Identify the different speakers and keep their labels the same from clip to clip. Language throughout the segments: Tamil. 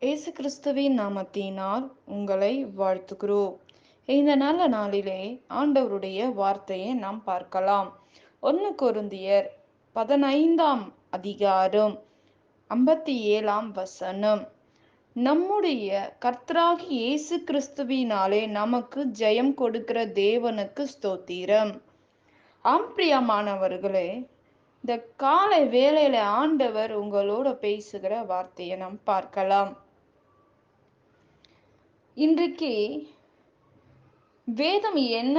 Speaker 1: இயேசு கிறிஸ்துவின் நாமத்தினால் உங்களை வாழ்த்துகிறோம். இந்த நல்ல நாளிலே ஆண்டவருடைய வார்த்தையை நாம் பார்க்கலாம். 1 கொரிந்தியர் 15ஆம் அதிகாரம் 57ஆம் வசனம். நம்முடைய கர்த்தராகிய இயேசு கிறிஸ்துவினாலே நமக்கு ஜெயம் கொடுக்கிற தேவனுக்கு ஸ்தோத்திரம். ஆம் பிரியமானவர்களே, இந்த காலை வேளையில ஆண்டவர் உங்களோட பேசுகிற வார்த்தையை நாம் பார்க்கலாம். இன்றைக்கு வேதம் என்ன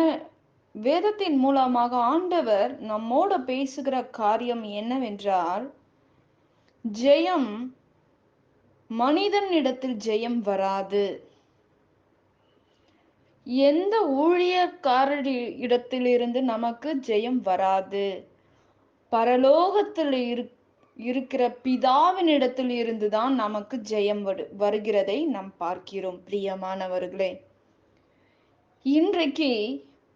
Speaker 1: வேதத்தின் மூலமாக ஆண்டவர் நம்மோட பேசுகிற காரியம் என்னவென்றால், ஜெயம் மனிதனிடத்தில் ஜெயம் வராது. எந்த ஊழியக்காரர் இடத்திலிருந்து நமக்கு ஜெயம் வராது. பரலோகத்தில் இருக்கிற பிதாவின் இடத்தில் இருந்துதான் நமக்கு ஜெயம் வருகிறதை நாம் பார்க்கிறோம். பிரியமானவர்களே, இன்றைக்கு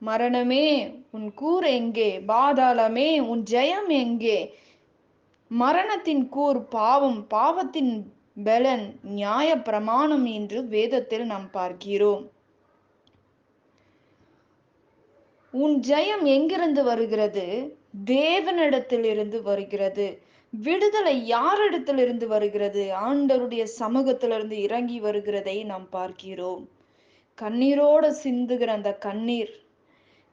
Speaker 1: மரணமே உன் கூர் எங்கே, பாதாளமே உன் ஜெயம் எங்கே? மரணத்தின் கூர் பாவம், பாவத்தின் பலன் நியாய பிரமாணம் என்று வேதத்தில் நாம் பார்க்கிறோம். உன் ஜெயம் எங்கிருந்து வருகிறது? தேவனிடத்திலிருந்து வருகிறது. விடுதலை யாரிடத்திலிருந்து வருகிறது? ஆண்டவருடைய சமூகத்திலிருந்து இறங்கி வருகிறதை நாம் பார்க்கிறோம். கண்ணீரோட சிந்துகிற அந்த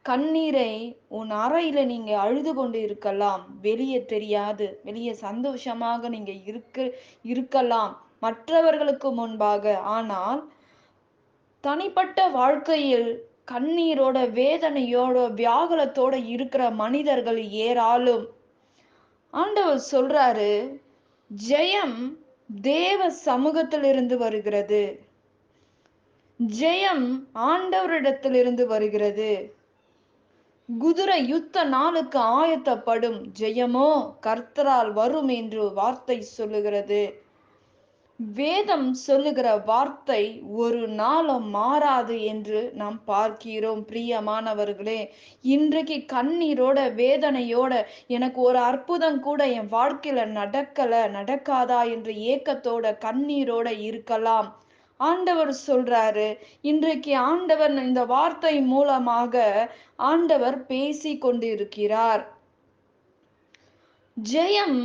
Speaker 1: கண்ணீரை உன் அறையில நீங்க அழுது கொண்டு இருக்கலாம், வெளியே தெரியாது. வெளியே சந்தோஷமாக நீங்க இருக்கலாம் மற்றவர்களுக்கு முன்பாக. ஆனால் தனிப்பட்ட வாழ்க்கையில் கண்ணீரோட, வேதனையோட, வியாகுலத்தோட இருக்கிற மனிதர்கள் ஏராளம். ஆண்டவர் சொல்றாரு, ஜெயம் தேவ சமூகத்திலிருந்து வருகிறது. ஜெயம் ஆண்டவரிடத்திலிருந்து வருகிறது. குதிரை யுத்த நாளுக்கு ஆயத்தப்படும், ஜெயமோ கர்த்தரால் வரும் என்று வார்த்தை சொல்லுகிறது. வேதம் சொல்லுகிற வார்த்தை ஒரு நாளும் மாறாது என்று நாம் பார்க்கிறோம். பிரியமானவர்களே, இன்றைக்கு கண்ணீரோட, வேதனையோட, எனக்கு ஒரு அற்புதம் கூட என் வாழ்க்கையில நடக்காதா என்ற ஏக்கத்தோட, கண்ணீரோட இருக்கலாம். ஆண்டவர் சொல்றாரு, இன்றைக்கு ஆண்டவர் இந்த வார்த்தை மூலமாக ஆண்டவர் பேசி கொண்டிருக்கிறார். ஜெயம்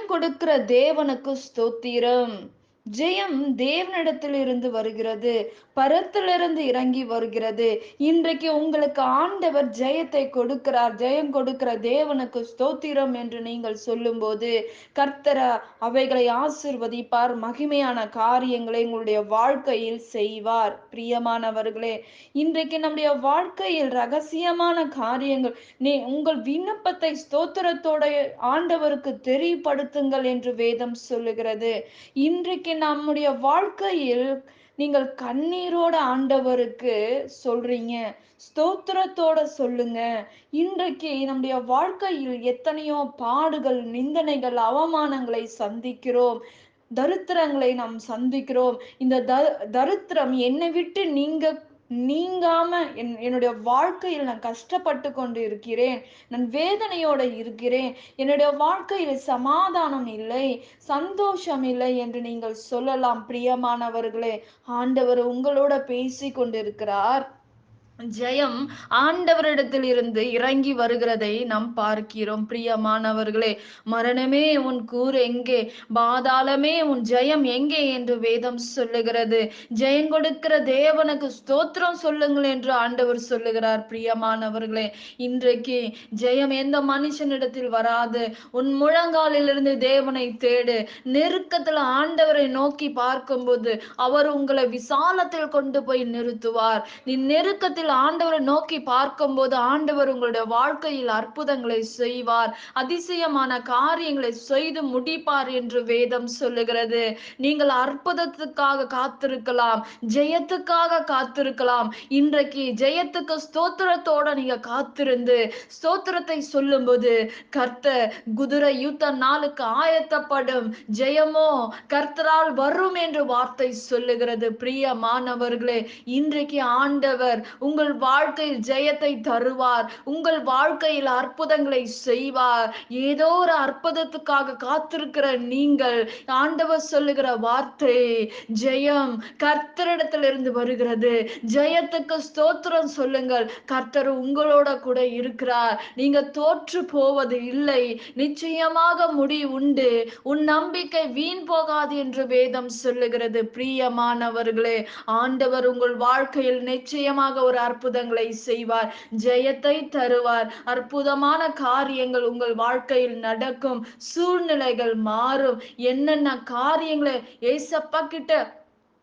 Speaker 1: கொடுக்கிற தேவனுக்கு ஸ்தோத்திரம். ஜெயம் தேவனிடத்திலிருந்து வருகிறது, பரத்திலிருந்து இறங்கி வருகிறது. இன்றைக்கு உங்களுக்கு ஆண்டவர் ஜெயத்தை கொடுக்கிறார். ஜெயம் கொடுக்கிற தேவனுக்கு ஸ்தோத்திரம் என்று நீங்கள் சொல்லும்போது கர்த்தர் அவைகளை ஆசீர்வதிப்பார். மகிமையான காரியங்களை உங்களுடைய வாழ்க்கையில் செய்வார். பிரியமானவர்களே, இன்றைக்கு நம்முடைய வாழ்க்கையில் ரகசியமான காரியங்கள், உங்கள் விண்ணப்பத்தை ஸ்தோத்திரத்தோட ஆண்டவருக்கு தெரியப்படுத்துங்கள் என்று வேதம் சொல்லுகிறது. இன்றைக்கு நம்முடைய வாழ்க்கையில் நீங்கள் கண்ணீரோட ஆண்டவருக்கு சொல்றீங்க, ஸ்தோத்திரத்தோட சொல்லுங்க. இன்றைக்கு நம்முடைய வாழ்க்கையில் எத்தனையோ பாடுகள், நிந்தனைகள், அவமானங்களை சந்திக்கிறோம், தரித்திரங்களை நாம் சந்திக்கிறோம். இந்த தரித்திரம் என்னை விட்டு நீங்காம என்னுடைய வாழ்க்கையில் நான் கஷ்டப்பட்டு கொண்டு இருக்கிறேன், நான் வேதனையோட இருக்கிறேன், என்னுடைய வாழ்க்கையில் சமாதானம் இல்லை, சந்தோஷம் இல்லை என்று நீங்கள் சொல்லலாம். பிரியமானவர்களே, ஆண்டவர் உங்களோட பேசி கொண்டிருக்கிறார். ஜெயம் ஆண்டவரிடத்தில் இருந்து இறங்கி வருகிறதை நாம் பார்க்கிறோம். பிரியமானவர்களே, மரணமே உன் கூர் எங்கே, பாதாளமே உன் ஜெயம் எங்கே என்று வேதம் சொல்லுகிறது. ஜெயம் கொடுக்கிற தேவனுக்கு ஸ்தோத்திரம் சொல்லுங்கள் என்று ஆண்டவர் சொல்லுகிறார். பிரியமானவர்களே, இன்றைக்கு ஜெயம் எந்த மனுஷனிடத்தில் வராது. உன் முழங்காலிலிருந்து தேவனை தேடு. நெருக்கத்துல ஆண்டவரை நோக்கி பார்க்கும்போது அவர் உங்களை விசாலத்தில் கொண்டு போய் நிறுத்துவார். நீ நெருக்கத்தில் ஆண்டவரை நோக்கி பார்க்கும்போது ஆண்டவர் உங்களுடைய வாழ்க்கையில் அற்புதங்களை செய்வார், அதிசயமான காரியங்களை செய்து முடிப்பார் என்று வேதம் சொல்லுகிறது. நீங்கள் அற்புதத்துக்காக காத்திருக்கலாம், ஜெயத்துக்காக காத்திருக்கலாம். இன்றைக்கு ஜெயத்துக்கு ஸ்தோத்திரத்தோட நீங்க காத்திருந்து ஸ்தோத்திரத்தை சொல்லும்போது கர்த்தர் குதிரை யுத்த நாளுக்கு ஆயத்தப்படும், ஜெயமோ கர்த்தரால் வரும் என்று வார்த்தை சொல்லுகிறது. பிரியமானவர்களே, இன்றைக்கு ஆண்டவர் உங்கள் வாழ்க்கையில் ஜெயத்தை தருவார். உங்கள் வாழ்க்கையில் அற்புதங்களை செய்வார். ஏதோ ஒரு அற்புதத்துக்காக காத்திருக்கிற நீங்கள், ஆண்டவர் சொல்லுகிற வார்த்தை ஜெயம் கர்த்தரிடத்திலிருந்து வருகிறது. ஜெயத்துக்கு ஸ்தோத்திரம் சொல்லுங்கள். கர்த்தர் உங்களோட கூட இருக்கிறார். நீங்க தோற்று போவது இல்லை. நிச்சயமாக முடிவு உண்டு. உன் நம்பிக்கை வீண் போகாது என்று வேதம் சொல்லுகிறது. பிரியமானவர்களே, ஆண்டவர் உங்கள் வாழ்க்கையில் நிச்சயமாக ஒரு அற்புதங்களை செய்வார். ஜெயத்தை தருவார். அற்புதமான காரியங்கள் உங்கள் வாழ்க்கையில் நடக்கும். சூழ்நிலைகள் மாறும். என்னென்ன காரியங்களை ஏசப்பா கிட்ட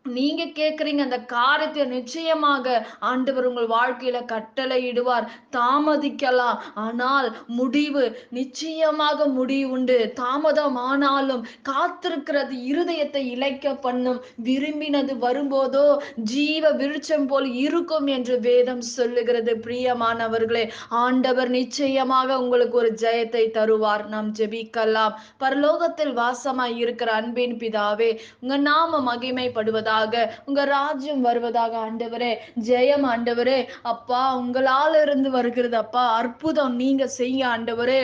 Speaker 1: நீங்க கேக்குறீங்க, அந்த காரியத்தை நிச்சயமாக ஆண்டவர் உங்கள் வாழ்க்கையில கட்டளையிடுவார். தாமதிக்கலாம், ஆனால் முடிவு நிச்சயமாக முடிவு உண்டு. தாமதம் ஆனாலும் காத்திருக்கிறது இருதயத்தை இளைக்க பண்ணும். விரும்பினது வரும்போதோ ஜீவ விருட்சம் போல் இருக்கும் என்று வேதம் சொல்லுகிறது. பிரியமானவர்களே, ஆண்டவர் நிச்சயமாக உங்களுக்கு ஒரு ஜெயத்தை தருவார். நாம் ஜெபிக்கலாம். பரலோகத்தில் வாசமாய் இருக்கிற அன்பின் பிதாவே, உங்க நாம மகிமைப்படுவதாக, உங்க ராஜ்யம் வருவதாக. ஆண்டவரே, ஜெயம் ஆண்டவரே. அப்பா, உங்களால் இருந்து வருகிறது அப்பா. அற்புதம் நீங்க செய்ய ஆண்டவரே.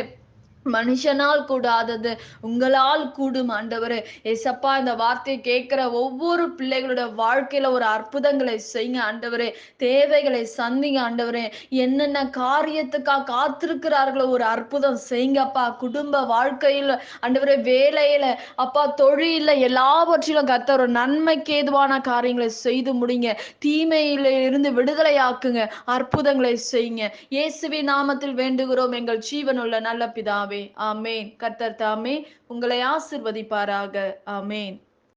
Speaker 1: மனுஷனால் கூடாதது உங்களால் கூடும் ஆண்டவரே. ஏசப்பா, இந்த வார்த்தையை கேட்கிற ஒவ்வொரு பிள்ளைகளோட வாழ்க்கையில ஒரு அற்புதங்களை செய்யுங்க ஆண்டவரே. தேவைகளை சந்திங்க ஆண்டவரே. என்னென்ன காரியத்துக்காக காத்திருக்கிறார்களோ ஒரு அற்புதம் செய்யுங்கப்பா. குடும்ப வாழ்க்கையில ஆண்டவரே, வேலையில அப்பா, தொழில எல்லாவற்றிலும் கர்த்தர் ஒரு நன்மைக்கு ஏதுவான காரியங்களை செய்து முடிங்க. தீமையில இருந்து விடுதலை ஆக்குங்க. அற்புதங்களை செய்யுங்க. இயேசுவின் நாமத்தில் வேண்டுகிறோம் எங்கள் ஜீவனுள்ள நல்ல பிதாவே. ஆமேன். கர்த்தர் தாமே உங்களை ஆசிர்வதிப்பாராக. ஆமேன்.